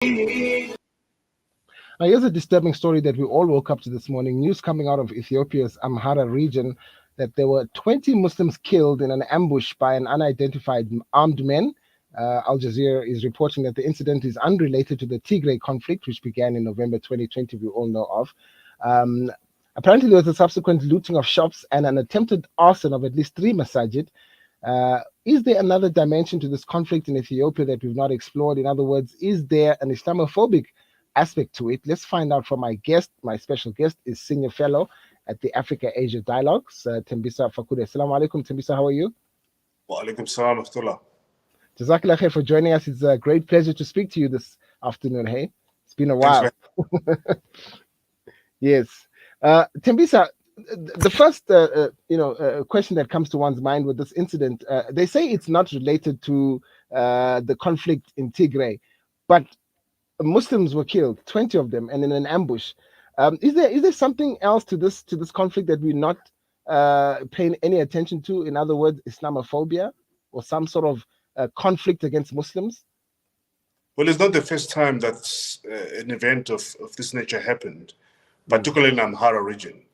Now, here's a disturbing story that we all woke up to this morning. News coming out of Ethiopia's Amhara region that there were 20 Muslims killed in an ambush by an unidentified armed men. Al Jazeera is reporting that the incident is unrelated to the Tigray conflict, which began in November 2020, we all know of. Apparently, there was a subsequent looting of shops and an attempted arson of at least 3 masajid. Is there another dimension to this conflict in Ethiopia that we've not explored? In other words, is there an Islamophobic aspect to it? Let's find out from my guest. My special guest is Senior Fellow at the Africa-Asia Dialogues, Thembisa Fakude. Assalamu alaikum, Thembisa, how are you? Wa alaikum salam wa rahmatullah. Jazakallah khair for joining us. It's a great pleasure to speak to you this afternoon, hey? It's been a while. Yes. Thembisa, the first question that comes to one's mind with this incident, they say it's not related to the conflict in Tigray, but Muslims were killed, 20 of them, and in an ambush. Is there something else to this conflict that we're not paying any attention to? In other words, Islamophobia or some sort of conflict against Muslims? Well, it's not the first time that an event of this nature happened, particularly in Amhara region.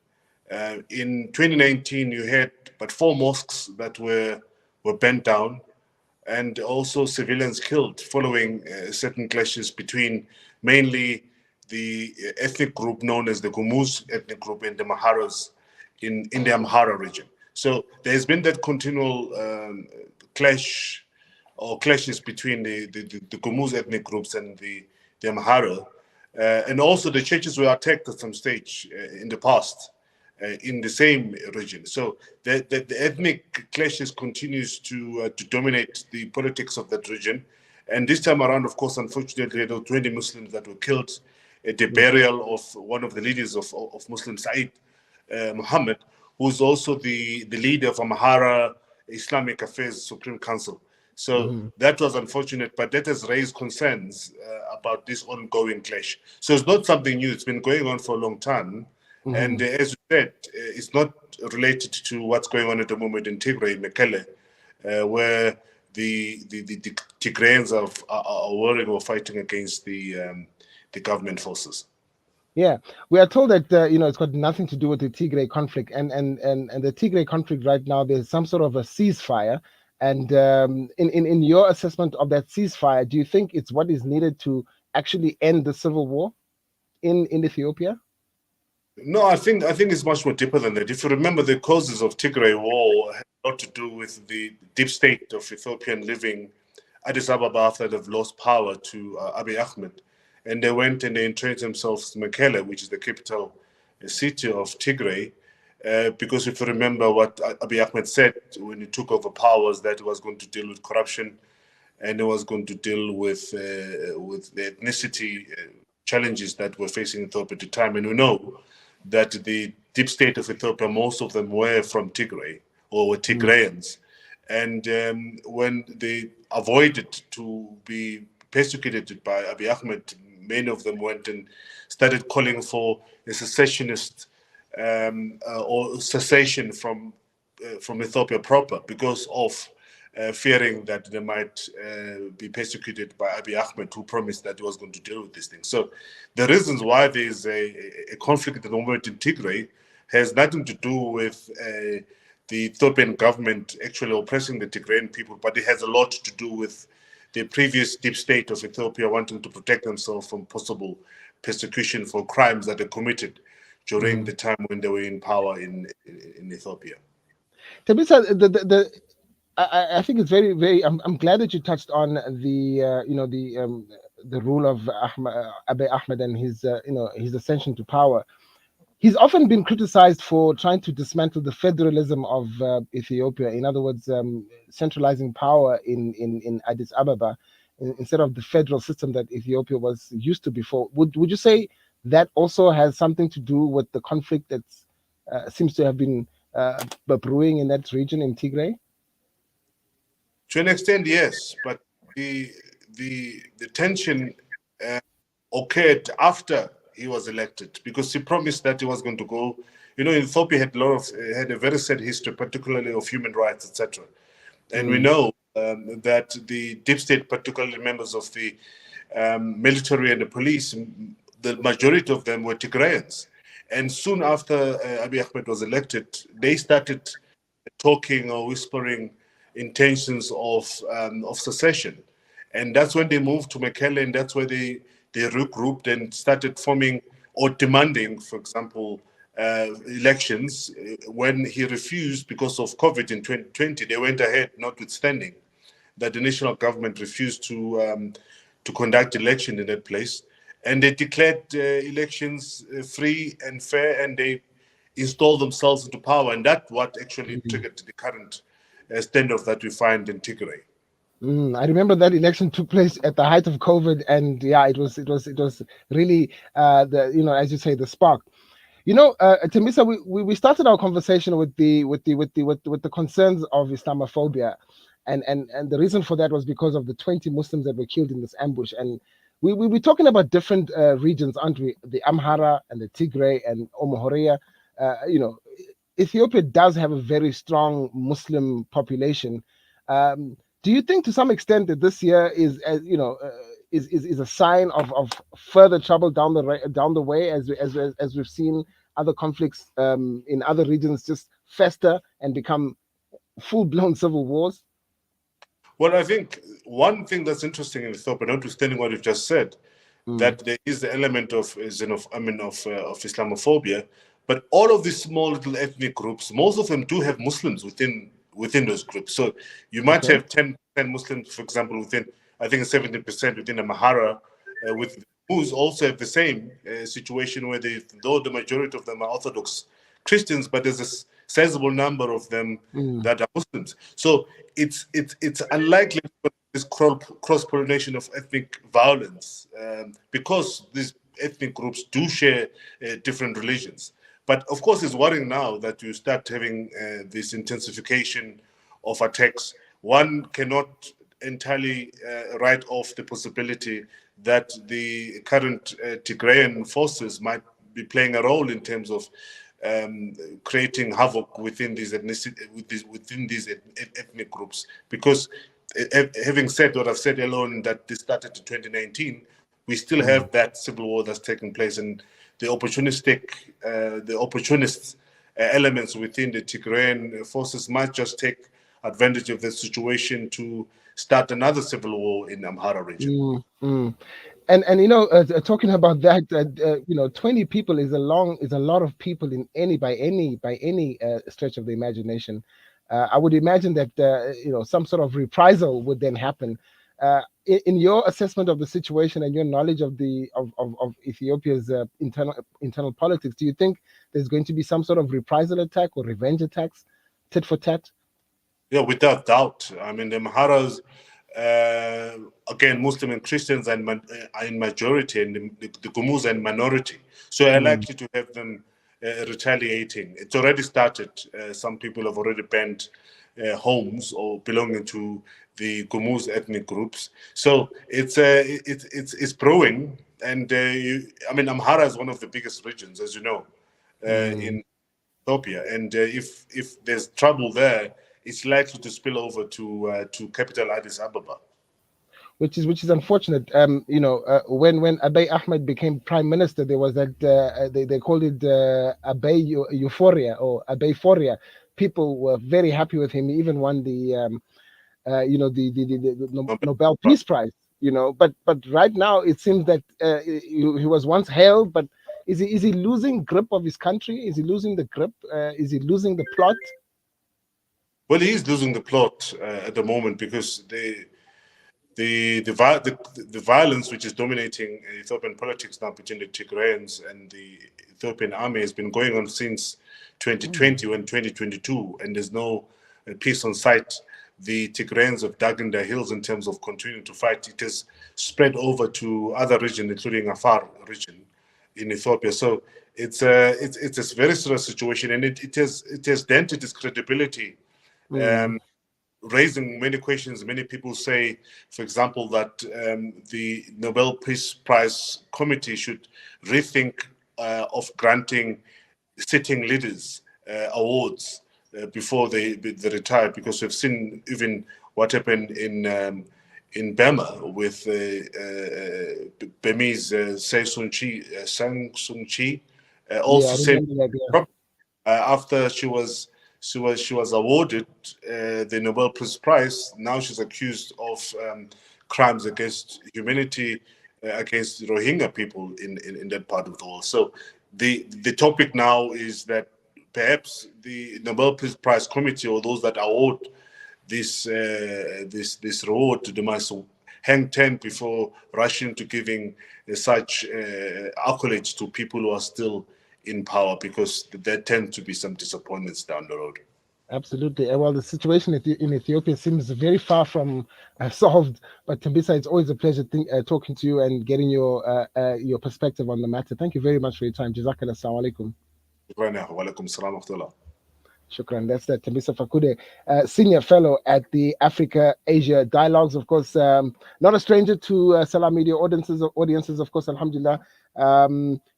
In 2019, you had but 4 mosques that were burnt down, and also civilians killed following certain clashes between mainly the ethnic group known as the Gumuz ethnic group and the Amharas in the Amhara region. So there's been that continual clashes between the Gumuz ethnic groups and the Amhara. And also the churches were attacked at some stage in the past in the same region. So the ethnic clashes continues to dominate the politics of that region. And this time around, of course, unfortunately, there were 20 Muslims that were killed at the burial of one of the leaders of Muslim, Said Muhammad, who's also the leader of Amhara Islamic Affairs Supreme Council. So that was unfortunate, but that has raised concerns about this ongoing clash. So it's not something new. It's been going on for a long time. And as you said, it's not related to what's going on at the moment in Tigray, Mekelle, where the Tigrayans are warring or fighting against the government forces. Yeah, we are told that it's got nothing to do with the Tigray conflict, and the Tigray conflict right now, there's some sort of a ceasefire. And in your assessment of that ceasefire, do you think it's what is needed to actually end the civil war in Ethiopia? No, I think it's much more deeper than that. If you remember, the causes of Tigray war had a lot to do with the deep state of Ethiopian living Addis Ababa after they've lost power to Abiy Ahmed. And they went and they entrenched themselves in Mekelle, which is the capital city of Tigray. Because if you remember what Abiy Ahmed said when he took over power, was that he was going to deal with corruption and he was going to deal with the ethnicity challenges that were facing Ethiopia at the time. And we know that the deep state of Ethiopia, most of them were from Tigray or were Tigrayans. And when they avoided to be persecuted by Abiy Ahmed, many of them went and started calling for a secessionist or cessation from Ethiopia proper because of fearing that they might be persecuted by Abiy Ahmed, who promised that he was going to deal with these things. So the reasons why there is a conflict at the moment in Tigray has nothing to do with the Ethiopian government actually oppressing the Tigrayan people, but it has a lot to do with the previous deep state of Ethiopia wanting to protect themselves from possible persecution for crimes that they committed during the time when they were in power in Ethiopia. Thembisa, I think it's very, very. I'm glad that you touched on the rule of Abiy Ahmed and his ascension to power. He's often been criticized for trying to dismantle the federalism of Ethiopia. In other words, centralizing power in Addis Ababa instead of the federal system that Ethiopia was used to before. Would you say that also has something to do with the conflict that seems to have been brewing in that region in Tigray? To an extent, yes, but the tension occurred after he was elected because he promised that he was going to go. Ethiopia had a very sad history, particularly of human rights, etc. And we know that the deep state, particularly members of the military and the police, the majority of them were Tigrayans. And soon after Abiy Ahmed was elected, they started talking or whispering intentions of secession. And that's when they moved to Mekelle, and that's where they regrouped and started forming or demanding, for example, elections. When he refused because of COVID in 2020, they went ahead, notwithstanding that the national government refused to conduct election in that place. And they declared elections free and fair, and they installed themselves into power. And that's what actually triggered the current standoff that we find in Tigray. I remember that election took place at the height of COVID, and yeah, it was really as you say, the spark. Thembisa, we started our conversation with the concerns of Islamophobia, and the reason for that was because of the 20 Muslims that were killed in this ambush. And we're talking about different regions, aren't we? The Amhara and the Tigray and Omohoria. Ethiopia does have a very strong Muslim population. Do you think, to some extent, that this year is a sign of further trouble down the way, as we've seen other conflicts in other regions just fester and become full-blown civil wars? Well, I think one thing that's interesting in Ethiopia, notwithstanding what you've just said, that there is the element of Islamophobia, but all of these small little ethnic groups, most of them do have Muslims within those groups. So you might have 10% Muslims, for example, within, I think 17% within Amhara, with who's also have the same situation where though the majority of them are Orthodox Christians, but there's a sizable number of them that are Muslims. So it's unlikely for this cross-pollination of ethnic violence because these ethnic groups do share different religions. But of course, it's worrying now that you start having this intensification of attacks. One cannot entirely write off the possibility that the current Tigrayan forces might be playing a role in terms of creating havoc within these ethnic groups. Because having said what I've said alone, that this started in 2019, we still have that civil war that's taking place, and the opportunist elements within the Tigrayan forces might just take advantage of the situation to start another civil war in the Amhara region. And talking about that, 20 people is a lot of people by any stretch of the imagination. I would imagine that some sort of reprisal would then happen. In your assessment of the situation and your knowledge of Ethiopia's internal politics, do you think there's going to be some sort of reprisal attack or revenge attacks, tit for tat? Yeah, without doubt. I mean, the Amharas, again, Muslim and Christians are in majority, and the Gumuz are in minority. So I likely to have them retaliating. It's already started. Some people have already banned homes or belonging to the Gumuz ethnic groups. So it's growing, and Amhara is one of the biggest regions, as you know, in Ethiopia. And if there's trouble there, it's likely to spill over to capital Addis Ababa. Which is unfortunate. When Abiy Ahmed became prime minister, there was that they called it Abiy euphoria or Abeyphoria. People were very happy with him. He even won the Nobel Peace Prize. But right now it seems that he was once hailed, but is he losing grip of his country? Is he losing the grip? Is he losing the plot? Well, he is losing the plot at the moment because the violence which is dominating Ethiopian politics now between the Tigrayans and the Ethiopian army has been going on since 2020 and 2022, and there's no peace on sight. The Tigrayans have dug in their heels in terms of continuing to fight. It has spread over to other regions, including Afar region in Ethiopia. So it's a very serious situation, and it has dented its credibility. Raising many questions. Many people say, for example, that the Nobel Peace Prize Committee should rethink of granting sitting leaders awards before they retire, because we've seen even what happened in in Burma with Burmese Sang Sung Chi, Yeah, also I said remember that. after she was awarded the Nobel Peace Prize. Now she's accused of crimes against humanity, against Rohingya people in that part of the world. So the topic now is that perhaps the Nobel Peace Prize Committee, or those that award this reward to the must hang 10 before rushing to giving such accolades to people who are still in power, because there tend to be some disappointments down the road. Absolutely. Well, the situation in Ethiopia seems very far from solved. But Thembisa, it's always a pleasure talking to you and getting your perspective on the matter. Thank you very much for your time. Jazakallah. Assalamu alaikum. Shukran. That's that. Thembisa Fakude, Senior Fellow at the Africa Asia Dialogues. Of course, not a stranger to Salam Media audiences, of course, alhamdulillah.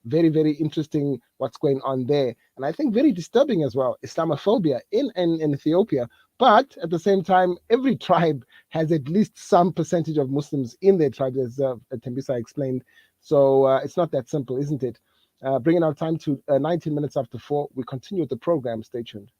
Very, very interesting what's going on there. And I think very disturbing as well, Islamophobia in Ethiopia. But at the same time, every tribe has at least some percentage of Muslims in their tribe, as Thembisa explained. So it's not that simple, isn't it? Bringing our time to 19 minutes after 4. We continue with the program. Stay tuned.